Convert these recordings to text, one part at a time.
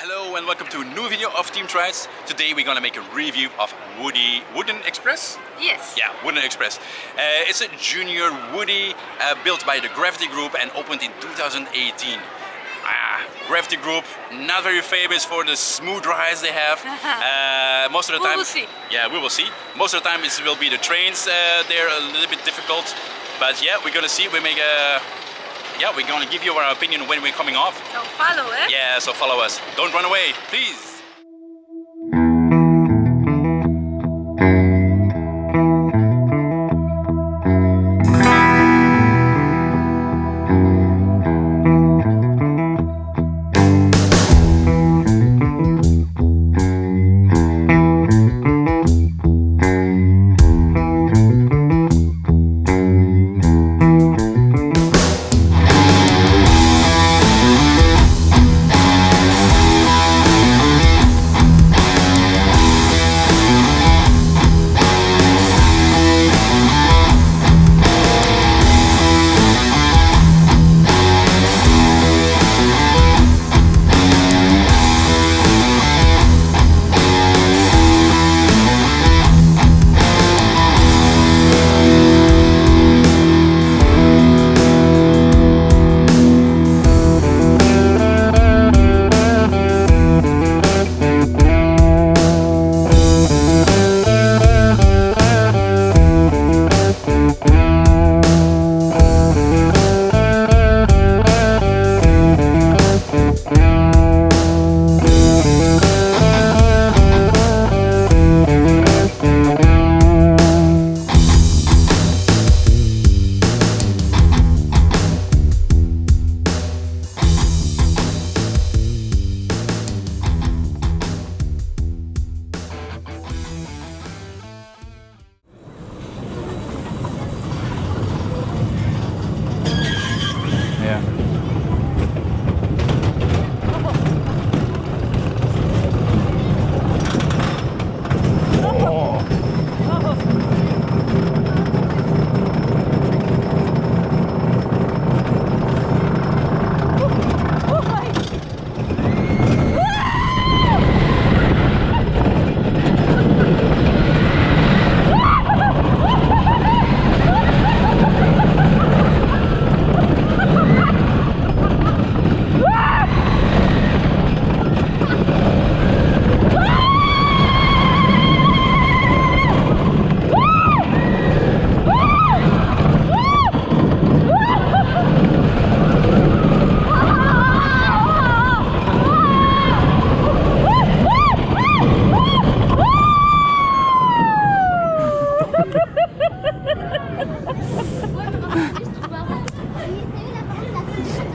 Hello and welcome to a new video of Team Tries. Today we're gonna make a review of Wooden Express? Yes. Yeah, Wooden Express. It's a junior Woody built by the Gravity Group and opened in 2018. Gravity Group, not very famous for the smooth rides they have. Most of the time, we will see. Yeah, we will see. Most of the time it will be the trains. They're a little bit difficult, but yeah, we're gonna see. We're gonna give you our opinion when we're coming off. So follow it. Yeah, so follow us. Don't run away, please.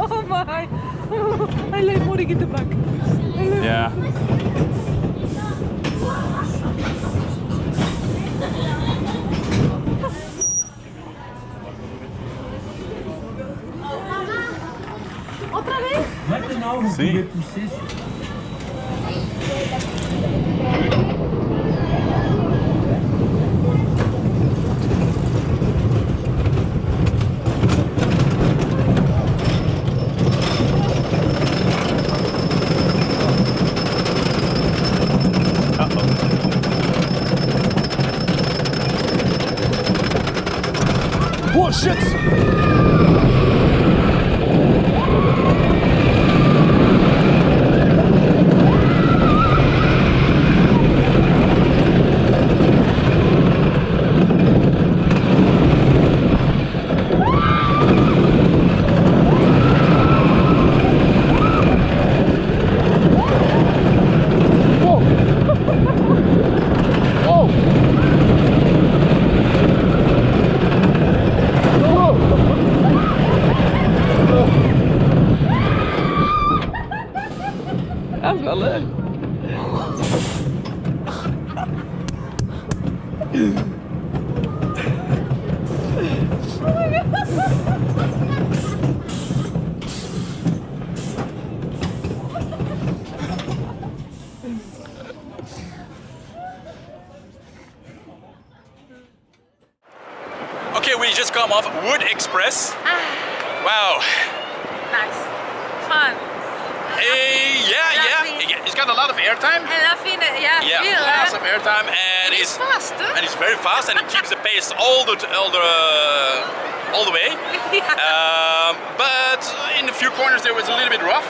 Oh my! I like putting in the back. Yeah. ¿Otra vez? Maintenant, vous pouvez pousser. Oh shit! Dat is wel leuk. Okay, we just come off Wood Express. Wow. Nice. Fun. Yeah. a lot of airtime. En la fin, ja, Yeah, veel lots hè. of airtime, and It's fast, hè? and it's very fast, and it keeps the pace all the way. But in a few corners there was a little bit rough.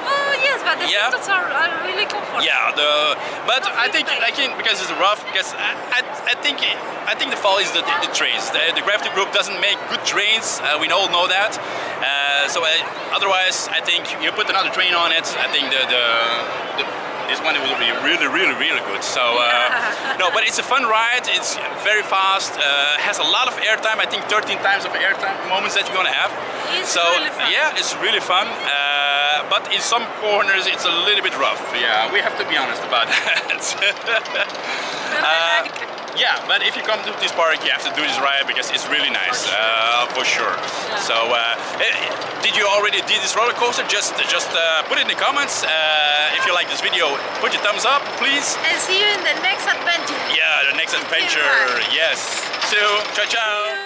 Oh yes, but the Yeah. seats are really comfortable. Yeah, but I think because it's rough, because I think the fall is the trains. The gravity group doesn't make good trains. We all know that. Otherwise, I think you put another train on it. I think this one will be really good. So no, but it's a fun ride. It's very fast. Has a lot of airtime. I think 13 times of airtime moments that you're gonna have. It's So really fun. yeah, it's really fun. But in some corners it's a little bit rough. Yeah, we have to be honest about that. Yeah, but if you come to this park, you have to do this ride because it's really nice, for sure. So, did you already do this roller coaster? Just put it in the comments. If you like this video, put your thumbs up, please. And see you in the next adventure. Yeah, the next adventure. Park. Yes. So, ciao, ciao.